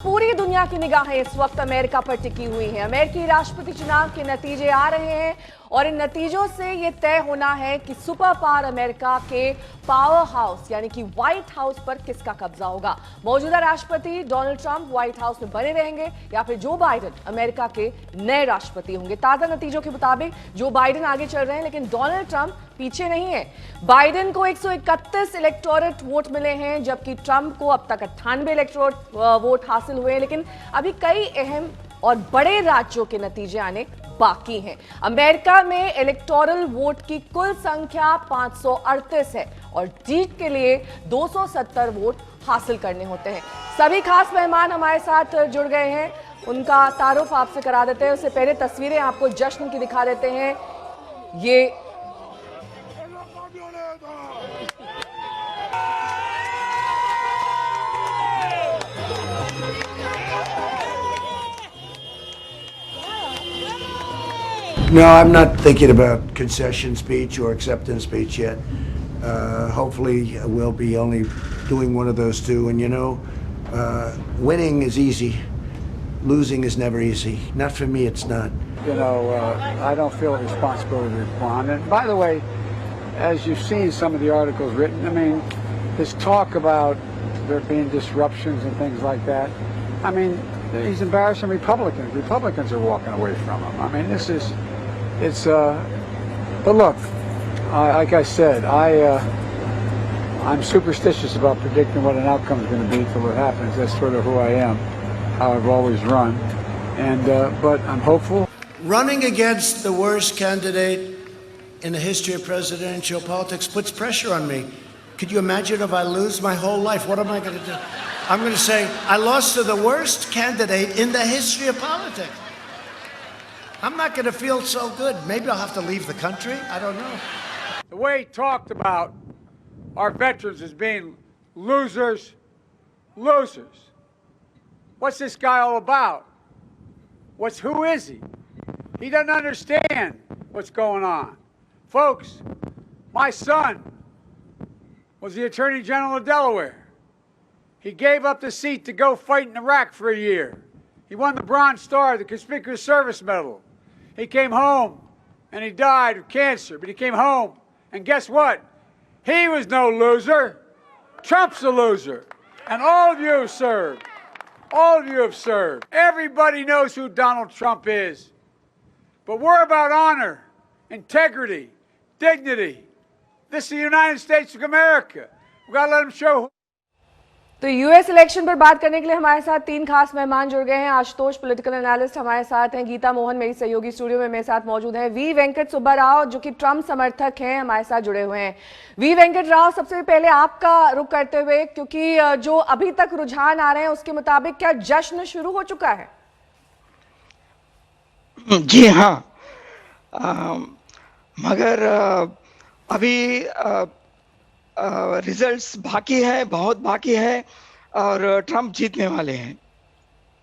पूरी दुनिया की निगाहें इस वक्त अमेरिका पर टिकी हुई हैं। अमेरिकी राष्ट्रपति चुनाव के नतीजे आ रहे हैं और इन नतीजों से यह तय होना है कि सुपर पावर अमेरिका के पावर हाउस यानी कि व्हाइट हाउस पर किसका कब्जा होगा। मौजूदा राष्ट्रपति डोनाल्ड ट्रंप व्हाइट हाउस में बने रहेंगे या फिर जो बाइडेन अमेरिका के नए राष्ट्रपति होंगे। ताजा नतीजों के मुताबिक जो बाइडेन आगे चल रहे हैं, लेकिन डोनाल्ड ट्रंप पीछे नहीं है। बाइडेन को 131 इलेक्टोरेट वोट मिले हैं, जबकि ट्रंप को अब तक 98 इलेक्टोरेट वोट हासिल हुए हैं। लेकिन अभी कई अहम और बड़े राज्यों के नतीजे आने बाकी हैं। अमेरिका में इलेक्टोरल वोट की कुल संख्या 538 है और जीत के लिए 270 वोट हासिल करने होते हैं। सभी खास मेहमान हमारे साथ जुड़ गए हैं, उनका तारुफ आपसे करा देते हैं। उससे पहले तस्वीरें आपको जश्न की दिखा देते हैं। ये No, I'm not thinking about concession speech or acceptance speech yet. Hopefully, we'll be only doing one of those two. And winning is easy. Losing is never easy. Not for me, it's not. I don't feel a responsibility to respond. And by the way, as you've seen some of the articles written, I mean, this talk about there being disruptions and things like that, I mean, he's embarrassing Republicans. Republicans are walking away from him. I mean, but look, like I said, I'm superstitious about predicting what an outcome is going to be till it happens. That's sort of who I am, how I've always run. But I'm hopeful. Running against the worst candidate in the history of presidential politics puts pressure on me. Could you imagine if I lose my whole life? What am I going to do? I'm going to say, I lost to the worst candidate in the history of politics. I'm not going to feel so good. Maybe I'll have to leave the country. I don't know. The way he talked about our veterans as being losers. What's this guy all about? Who is he? He doesn't understand what's going on. Folks, my son was the Attorney General of Delaware. He gave up the seat to go fight in Iraq for a year. He won the Bronze Star, the Conspicuous Service Medal. He came home and he died of cancer, but he came home and guess what? He was no loser. Trump's a loser. And all of you have served. All of you have served. Everybody knows who Donald Trump is. But we're about honor, integrity, dignity. This is the United States of America. We've got to let them show. तो US election पर बात करने के लिए हमारे साथ तीन खास मेहमान जुड़ गए हैं। आशुतोष पॉलिटिकल एनालिस्ट हमारे साथ हैं, गीता मोहन मेरी सहयोगी स्टूडियो में मेरे साथ मौजूद हैं, वी वेंकट सुब्बा राव जो कि ट्रंप समर्थक हैं हमारे साथ जुड़े हुए हैं। वी वेंकट राव, सबसे पहले आपका रुख करते हुए, क्योंकि जो अभी तक रुझान आ रहे हैं उसके मुताबिक क्या जश्न शुरू हो चुका है? जी हाँ, मगर अभी रिजल्ट्स बाकी है, बहुत बाकी है और ट्रंप जीतने वाले हैं।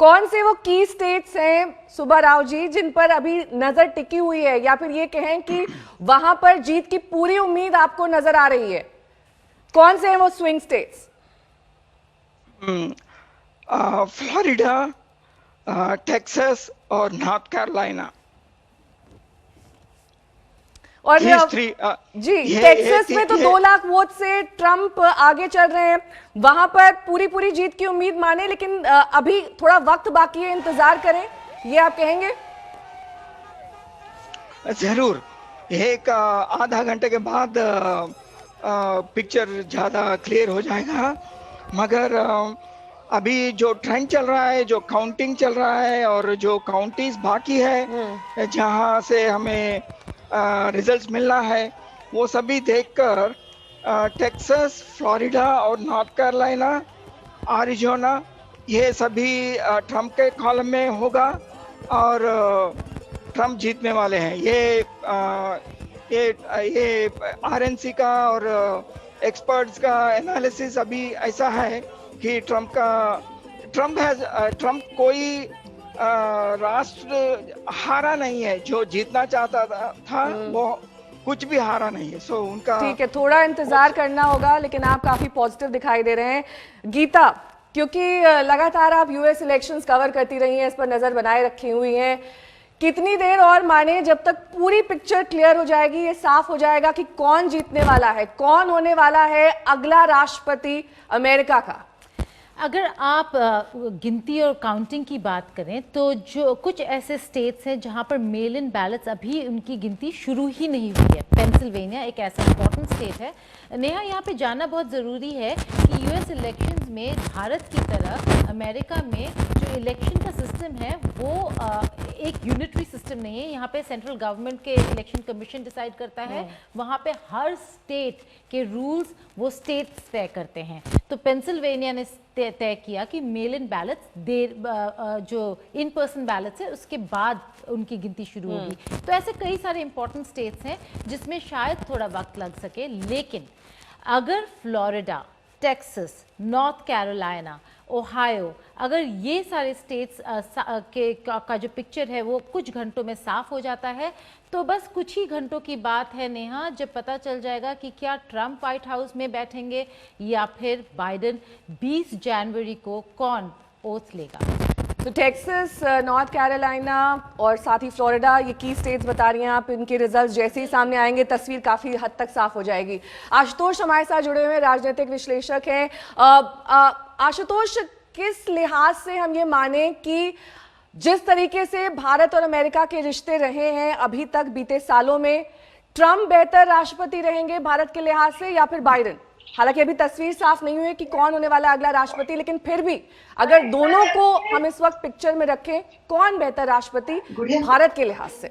कौन से वो की स्टेट्स हैं सुब्बा राव जी जिन पर अभी नजर टिकी हुई है, या फिर ये कहें कि वहां पर जीत की पूरी उम्मीद आपको नजर आ रही है? कौन से हैं वो स्विंग स्टेट्स? फ्लोरिडा, टेक्सास और नॉर्थ कैरोलिना। और जी टेक्सास में तो 2 लाख वोट से ट्रंप आगे चल रहे हैं, वहां पर पूरी जीत की उम्मीद माने, लेकिन अभी थोड़ा वक्त बाकी है, इंतजार करें, ये आप कहेंगे? जरूर, एक आधा घंटे के बाद पिक्चर ज्यादा क्लियर हो जाएगा। मगर अभी जो ट्रेंड चल रहा है, जो काउंटिंग चल रहा है और जो काउंटीज बाकी है जहां से हमें रिजल्ट्स मिलना है, वो सभी देखकर टेक्सास, फ्लोरिडा और नॉर्थ कैरोलिना, एरिज़ोना, ये सभी ट्रंप के कॉलम में होगा और ट्रंप जीतने वाले हैं। ये आरएनसी का और एक्सपर्ट्स का एनालिसिस अभी ऐसा है कि ट्रंप कोई राष्ट्र हारा नहीं है, जो जीतना चाहता था वो कुछ भी हारा नहीं है। सो उनका ठीक है, थोड़ा इंतजार करना होगा, लेकिन आप काफी पॉजिटिव दिखाई दे रहे हैं। गीता, क्योंकि लगातार आप यूएस इलेक्शंस कवर करती रही हैं, इस पर नजर बनाए रखी हुई हैं, कितनी देर और माने जब तक पूरी पिक्चर क्लियर हो जाएगी, ये साफ हो जाएगा कि कौन जीतने वाला है, कौन होने वाला है अगला राष्ट्रपति अमेरिका का? अगर आप गिनती और काउंटिंग की बात करें तो जो कुछ ऐसे स्टेट्स हैं जहां पर मेल इन बैलेट्स अभी उनकी गिनती शुरू ही नहीं हुई है। पेंसिल्वेनिया एक ऐसा इंपॉर्टेंट स्टेट है। नेहा, यहाँ पे जानना बहुत ज़रूरी है कि यूएस इलेक्शंस में भारत की तरह अमेरिका में जो इलेक्शन का सिस्टम है वो एक यूनिटरी सिस्टम नहीं है। यहाँ पे सेंट्रल गवर्नमेंट के इलेक्शन कमीशन डिसाइड करता है, वहाँ पे हर स्टेट के रूल्स वो स्टेट्स तय करते हैं। तो पेंसिल्वेनिया ने तय किया कि मेल इन बैलेट्स देर जो इन पर्सन बैलेट्स है उसके बाद उनकी गिनती शुरू होगी। तो ऐसे कई सारे इंपॉर्टेंट स्टेट्स हैं जिसमें शायद थोड़ा वक्त लग सके, लेकिन अगर Florida, Texas, north Carolina, Ohio, अगर ये सारे स्टेट्स का जो पिक्चर है वो कुछ घंटों में साफ हो जाता है तो बस कुछ ही घंटों की बात है नेहा, जब पता चल जाएगा कि क्या ट्रंप व्हाइट हाउस में बैठेंगे या फिर बाइडेन। 20 जनवरी को कौन ओथ लेगा। तो टेक्सास, नॉर्थ कैरोलिना और साथ ही फ्लोरिडा, ये की स्टेट्स बता रही हैं आप। इनके रिजल्ट जैसे ही सामने आएंगे तस्वीर काफ़ी हद तक साफ हो जाएगी। आशुतोष हमारे साथ जुड़े हुए राजनीतिक विश्लेषक हैं। आशुतोष, किस लिहाज से हम ये माने कि जिस तरीके से भारत और अमेरिका के रिश्ते रहे हैं अभी तक बीते सालों में, ट्रंप बेहतर राष्ट्रपति रहेंगे भारत के लिहाज से या फिर बाइडेन? हालांकि अभी तस्वीर साफ नहीं हुई है कि कौन होने वाला है अगला राष्ट्रपति, लेकिन फिर भी अगर दोनों को हम इस वक्त पिक्चर में रखें, कौन बेहतर राष्ट्रपति भारत के लिहाज से?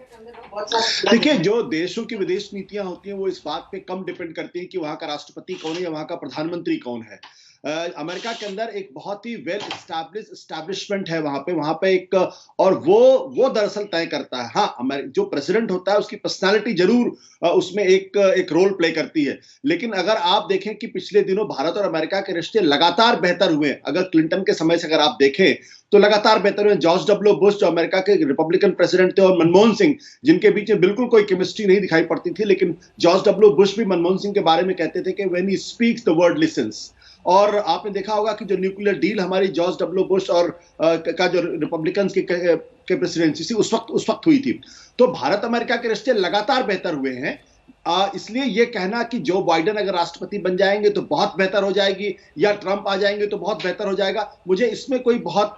देखिए, जो देशों की विदेश नीतियां होती हैं वो इस बात पे कम डिपेंड करती हैं कि वहां का राष्ट्रपति कौन है या वहां का प्रधानमंत्री कौन है। अमेरिका के अंदर एक बहुत ही वेल एस्टैब्लिशमेंट है वहां पे एक, और वो दरअसल तय करता है। हाँ, जो प्रेसिडेंट होता है उसकी पर्सनालिटी जरूर उसमें एक रोल प्ले करती है, लेकिन अगर आप देखें कि पिछले दिनों भारत और अमेरिका के रिश्ते लगातार बेहतर हुए। अगर क्लिंटन के समय से अगर आप देखें तो लगातार बेहतर हुए। जॉर्ज डब्ल्यू बुश जो अमेरिका के रिपब्लिकन प्रेसिडेंट थे, और मनमोहन सिंह जिनके बीच में बिल्कुल कोई केमिस्ट्री नहीं दिखाई पड़ती थी, लेकिन जॉर्ज डब्ल्यू बुश भी मनमोहन सिंह के बारे में कहते थे कि when he speaks the word lessons. और आपने देखा होगा कि जो न्यूक्लियर डील हमारी जॉर्ज डब्ल्यू बुश और का जो रिपब्लिकन के प्रेसिडेंसी थी उस वक्त हुई थी। तो भारत अमेरिका के रिश्ते लगातार बेहतर हुए हैं। इसलिए ये कहना कि जो बाइडेन अगर राष्ट्रपति बन जाएंगे तो बहुत बेहतर हो जाएगी या ट्रंप आ जाएंगे तो बहुत बेहतर हो जाएगा, मुझे इसमें कोई बहुत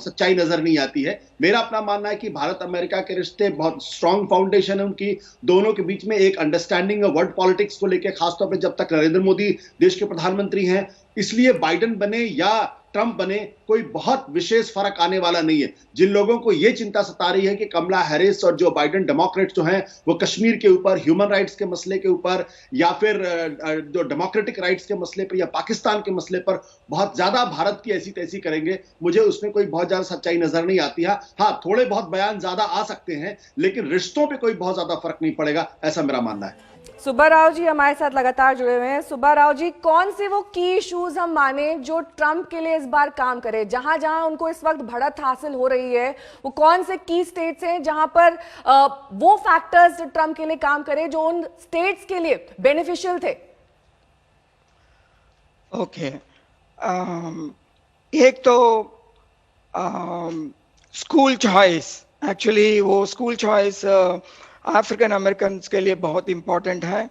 सच्चाई नजर नहीं आती है। मेरा अपना मानना है कि भारत अमेरिका के रिश्ते बहुत स्ट्रांग फाउंडेशन है उनकी, दोनों के बीच में एक अंडरस्टैंडिंग है वर्ल्ड पॉलिटिक्स को लेकर, खासतौर पर जब तक नरेंद्र मोदी देश के प्रधानमंत्री हैं। इसलिए बाइडेन बने या ट्रंप बने कोई बहुत विशेष फर्क आने वाला नहीं है। जिन लोगों को यह चिंता सता रही है कि कमला हैरिस और जो बाइडेन डेमोक्रेट जो हैं वो कश्मीर के ऊपर, ह्यूमन राइट्स के मसले के ऊपर, या फिर जो डेमोक्रेटिक राइट्स के मसले पर या पाकिस्तान के मसले पर बहुत ज्यादा भारत की ऐसी तैसी करेंगे, मुझे उसमें कोई बहुत ज्यादा सच्चाई नजर नहीं आती है। हाँ, थोड़े बहुत बयान ज्यादा आ सकते हैं, लेकिन रिश्तों पर कोई बहुत ज्यादा फर्क नहीं पड़ेगा, ऐसा मेरा मानना है। सुब्बा राव जी हमारे साथ लगातार जुड़े हुए हैं। सुब्बा राव जी, कौन से वो की इश्यूज हम माने जो ट्रंप के लिए इस बार काम करे? जहां जहां उनको इस वक्त बढ़त हासिल हो रही है, वो कौन से की स्टेट्स हैं जहां पर वो फैक्टर्स ट्रंप के लिए काम करे जो उन स्टेट्स के लिए बेनिफिशियल थे? ओके, एक तो स्कूल चॉइस, एक्चुअली वो स्कूल चॉइस अफ्रीकन अमेरिकन के लिए बहुत इम्पोर्टेंट है।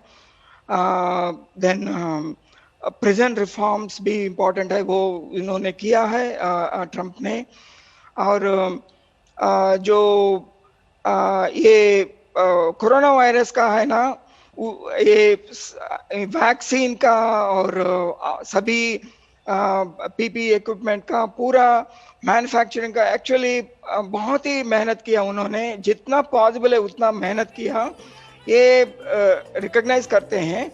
देन प्रिजन रिफॉर्म्स भी इम्पोर्टेंट है, वो इन्होंने किया है ट्रंप ने। और जो ये कोरोना वायरस का है ना, ये वैक्सीन का और सभी पीपी इक्विपमेंट का पूरा मैन्युफैक्चरिंग का एक्चुअली बहुत ही मेहनत किया उन्होंने, जितना पॉसिबल है उतना मेहनत किया, ये रिकॉग्नाइज करते हैं।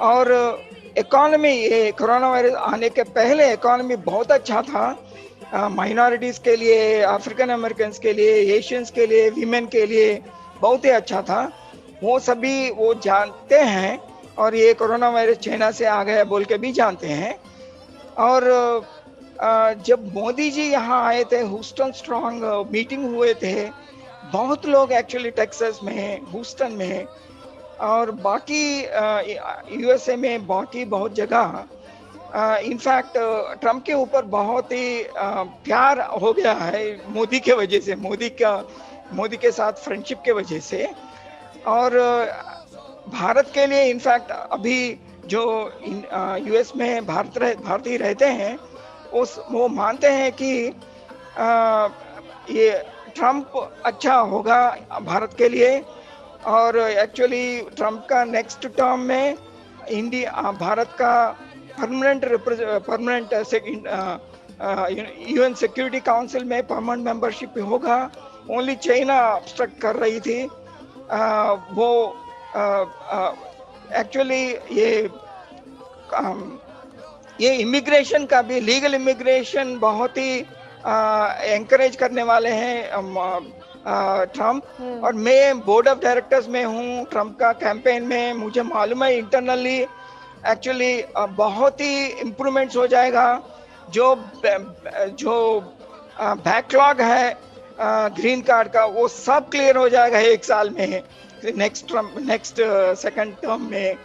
और इकोनॉमी, ये कोरोना वायरस आने के पहले इकोनॉमी बहुत अच्छा था, माइनॉरिटीज़ के लिए, अफ्रीकन अमेरिकन के लिए, एशियंस के लिए, वीमेन के लिए बहुत ही अच्छा था। वो सभी वो जानते हैं, और ये कोरोना वायरस चाइना से आ गया बोल के भी जानते हैं। और जब मोदी जी यहाँ आए थे, ह्यूस्टन स्ट्रॉन्ग मीटिंग हुए थे, बहुत लोग एक्चुअली टेक्सास में, ह्यूस्टन में और बाकी यूएसए में, बाकी बहुत जगह इनफैक्ट ट्रम्प के ऊपर बहुत ही प्यार हो गया है मोदी के वजह से, मोदी के साथ फ्रेंडशिप के वजह से। और भारत के लिए इनफैक्ट अभी जो यूएस में भारतीय रहते हैं वो मानते हैं कि ये ट्रम्प अच्छा होगा भारत के लिए। और एक्चुअली ट्रम्प का नेक्स्ट टर्म में भारत का परमानेंट यूएन सिक्योरिटी काउंसिल में परमानेंट मेंबरशिप होगा। ओनली चाइना ऑब्स्ट्रक्ट कर रही थी। वो एक्चुअली ये इमिग्रेशन का भी, लीगल इमिग्रेशन बहुत ही एंकरेज करने वाले हैं ट्रम्प। और मैं बोर्ड ऑफ डायरेक्टर्स में हूँ ट्रम्प का कैंपेन में। मुझे मालूम है इंटरनली एक्चुअली बहुत ही इम्प्रूवमेंट्स हो जाएगा। जो बैकलॉग है ग्रीन कार्ड का वो सब क्लियर हो जाएगा 1 साल में, नेक्स्ट सेकंड टर्म में।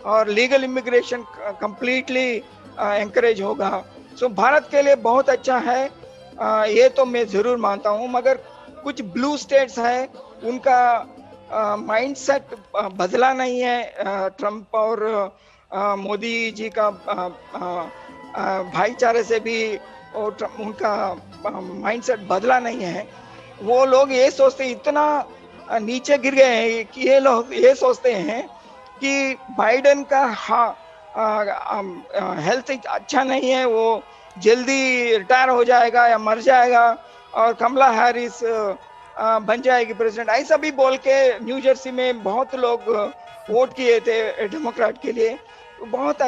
और लीगल इमिग्रेशन कंप्लीटली एंकरेज होगा। सो भारत के लिए बहुत अच्छा है, ये तो मैं ज़रूर मानता हूँ। मगर कुछ ब्लू स्टेट्स है, उनका माइंडसेट बदला नहीं है। ट्रम्प और मोदी जी का भाईचारे से भी उनका माइंडसेट बदला नहीं है। वो लोग ये सोचते, इतना नीचे गिर गए हैं कि ये लोग ये सोचते हैं कि बाइडेन का हेल्थ अच्छा नहीं है, वो जल्दी रिटायर हो जाएगा या मर जाएगा और कमला हैरिस बन जाएगी प्रेसिडेंट। ऐसा भी बोल के न्यू जर्सी में बहुत लोग वोट किए थे डेमोक्रेट के लिए। बहुत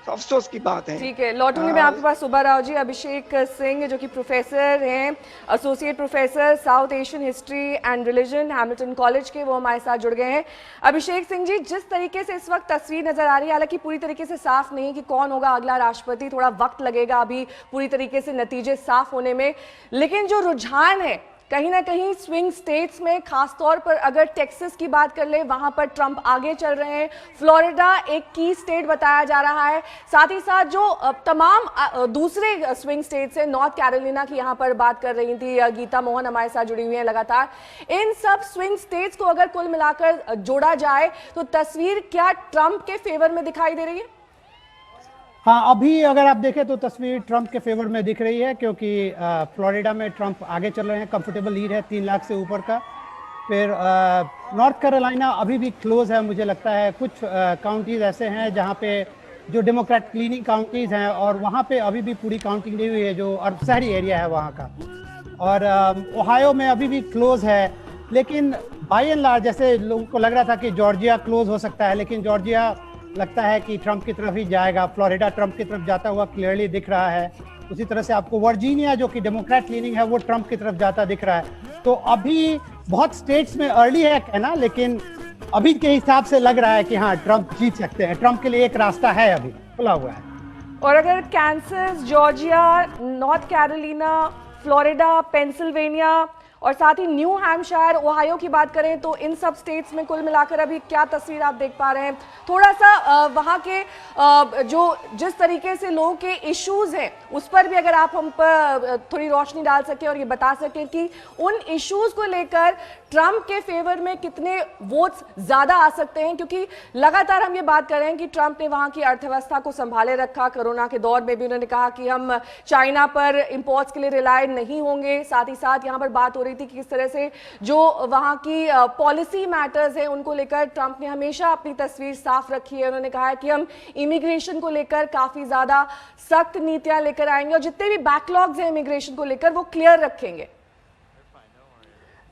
अफसोस की बात है। ठीक है, लौटूंगी मैं आपके पास सुब्बा राव जी। अभिषेक सिंह जो कि प्रोफेसर हैं, associate professor south Asian history and religion Hamilton college के, वो हमारे साथ जुड़ गए हैं। अभिषेक सिंह जी, जिस तरीके से इस वक्त तस्वीर नजर आ रही है, हालांकि पूरी तरीके से साफ नहीं कि कौन होगा अगला राष्ट्रपति, थोड़ा वक्त लगेगा अभी पूरी तरीके से नतीजे साफ होने में, लेकिन जो रुझान है कहीं ना कहीं स्विंग स्टेट्स में, खासतौर पर अगर टेक्सास की बात कर ले, वहां पर ट्रंप आगे चल रहे हैं। फ्लोरिडा एक की स्टेट बताया जा रहा है। साथ ही साथ जो तमाम दूसरे स्विंग स्टेट्स हैं, नॉर्थ कैरोलिना की यहां पर बात कर रही थी गीता मोहन, हमारे साथ जुड़ी हुई हैं लगातार। इन सब स्विंग स्टेट्स को अगर कुल मिलाकर जोड़ा जाए तो तस्वीर क्या ट्रंप के फेवर में दिखाई दे रही है? हाँ, अभी अगर आप देखें तो तस्वीर ट्रंप के फेवर में दिख रही है, क्योंकि फ्लोरिडा में ट्रंप आगे चल रहे हैं, कंफर्टेबल लीड है 3 लाख से ऊपर का। फिर नॉर्थ कैरोलिना अभी भी क्लोज है, मुझे लगता है। कुछ काउंटीज ऐसे हैं जहाँ पे जो डेमोक्रेट क्लीनिंग काउंटीज हैं, और वहाँ पे अभी भी पूरी काउंटिंग नहीं हुई है, जो शहरी एरिया है वहाँ का। और ओहायो में अभी भी क्लोज है, लेकिन बाय एंड लार्ज जैसे लोगों को लग रहा था कि जॉर्जिया क्लोज हो सकता है, लेकिन जॉर्जिया लगता है कि ट्रंप की तरफ ही जाएगा। फ्लोरिडा ट्रंप की तरफ जाता हुआ क्लियरली दिख रहा है। उसी तरह से आपको वर्जीनिया जो कि डेमोक्रेट लीनिंग है, वो ट्रंप की तरफ जाता दिख रहा है। तो अभी बहुत स्टेट्स में अर्ली है कहना, लेकिन अभी के हिसाब से लग रहा है कि हाँ, ट्रंप जीत सकते हैं। ट्रंप के लिए एक रास्ता है, अभी खुला हुआ है। और अगर Kansas, Georgia, north Carolina, Florida, Pennsylvania और साथ ही न्यू हैम्पशायर, ओहायो की बात करें तो इन सब स्टेट्स में कुल मिलाकर अभी क्या तस्वीर आप देख पा रहे हैं? थोड़ा सा वहाँ के जो जिस तरीके से लोगों के इश्यूज हैं उस पर भी अगर आप हम पर थोड़ी रोशनी डाल सकें और ये बता सकें कि उन इश्यूज को लेकर ट्रंप के फेवर में कितने वोट्स ज्यादा आ सकते हैं, क्योंकि लगातार हम ये बात कर रहे हैं कि ट्रंप ने वहाँ की अर्थव्यवस्था को संभाले रखा। कोरोना के दौर में भी उन्होंने कहा कि हम चाइना पर इंपोर्ट्स के लिए रिलाय नहीं होंगे। साथ ही साथ यहाँ पर बात हो रही थी कि किस तरह से जो वहां की पॉलिसी मैटर्स हैं उनको लेकर ट्रंप ने हमेशा अपनी तस्वीर साफ रखी है। उन्होंने कहा है कि हम इमिग्रेशन को लेकर काफी ज्यादा सख्त नीतियां लेकर आएंगे और जितने भी बैकलॉग्स हैं इमिग्रेशन को लेकर वो क्लियर रखेंगे।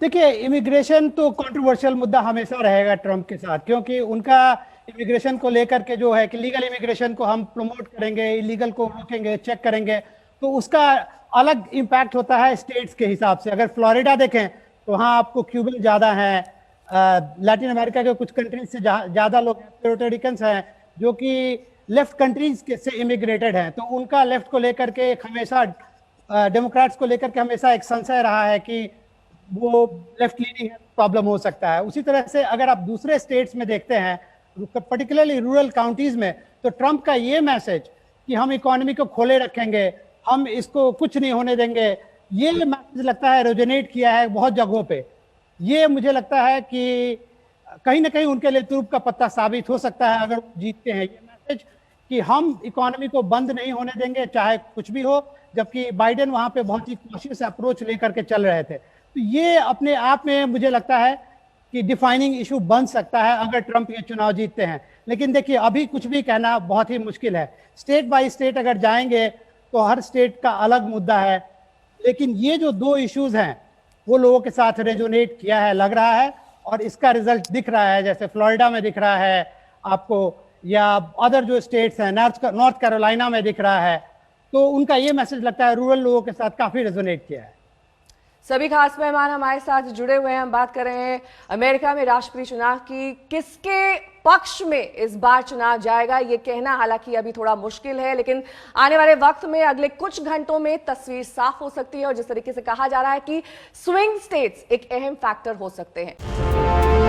देखिए, इमिग्रेशन तो कंट्रोवर्शियल मुद्दा हमेशा रहेगा ट्रंप के साथ, क्योंकि उनका इमिग्रेशन को लेकर के जो है कि लीगल इमिग्रेशन को हम प्रमोट करेंगे, इलीगल को रोकेंगे, चेक करेंगे, तो उसका अलग इम्पैक्ट होता है स्टेट्स के हिसाब से। अगर फ्लोरिडा देखें तो वहाँ आपको क्यूबन ज़्यादा हैं, लैटिन अमेरिका के कुछ कंट्रीज से ज़्यादा लोग प्यूर्टोरिकन्स हैं जो कि लेफ्ट कंट्रीज के से इमिग्रेटेड हैं। तो उनका लेफ्ट को लेकर के हमेशा डेमोक्रेट्स को लेकर के हमेशा एक संशय रहा है कि वो लेफ्ट लीनिंग प्रॉब्लम हो सकता है। उसी तरह से अगर आप दूसरे स्टेट्स में देखते हैं, पर्टिकुलरली रूरल काउंटीज में, तो ट्रंप का ये मैसेज कि हम इकोनॉमी को खोले रखेंगे, हम इसको कुछ नहीं होने देंगे, ये मैसेज लगता है रेजोनेट किया है बहुत जगहों पे। ये मुझे लगता है कि कहीं ना कहीं उनके लिए तुरुप का पत्ता साबित हो सकता है अगर वो जीतते हैं। ये मैसेज कि हम इकोनॉमी को बंद नहीं होने देंगे चाहे कुछ भी हो, जबकि बाइडेन वहां पे बहुत ही कॉशियस अप्रोच लेकर के चल रहे थे। तो ये अपने आप में मुझे लगता है कि डिफाइनिंग इशू बन सकता है अगर ट्रंप ये चुनाव जीतते हैं। लेकिन देखिए अभी कुछ भी कहना बहुत ही मुश्किल है। स्टेट बाय स्टेट अगर जाएंगे तो हर स्टेट का अलग मुद्दा है, लेकिन ये जो दो इश्यूज हैं वो लोगों के साथ रेजोनेट किया है लग रहा है, और इसका रिजल्ट दिख रहा है, जैसे फ्लोरिडा में दिख रहा है आपको, या अदर जो स्टेट्स हैं नॉर्थ कैरोलिना में दिख रहा है। तो उनका ये मैसेज लगता है रूरल लोगों के साथ काफी रेजोनेट किया है। सभी खास मेहमान हमारे साथ जुड़े हुए हैं। हम बात कर रहे हैं अमेरिका में राष्ट्रपति चुनाव की। किसके पक्ष में इस बार चुनाव जाएगा ये कहना हालांकि अभी थोड़ा मुश्किल है, लेकिन आने वाले वक्त में अगले कुछ घंटों में तस्वीर साफ हो सकती है। और जिस तरीके से कहा जा रहा है कि स्विंग स्टेट्स एक अहम फैक्टर हो सकते हैं।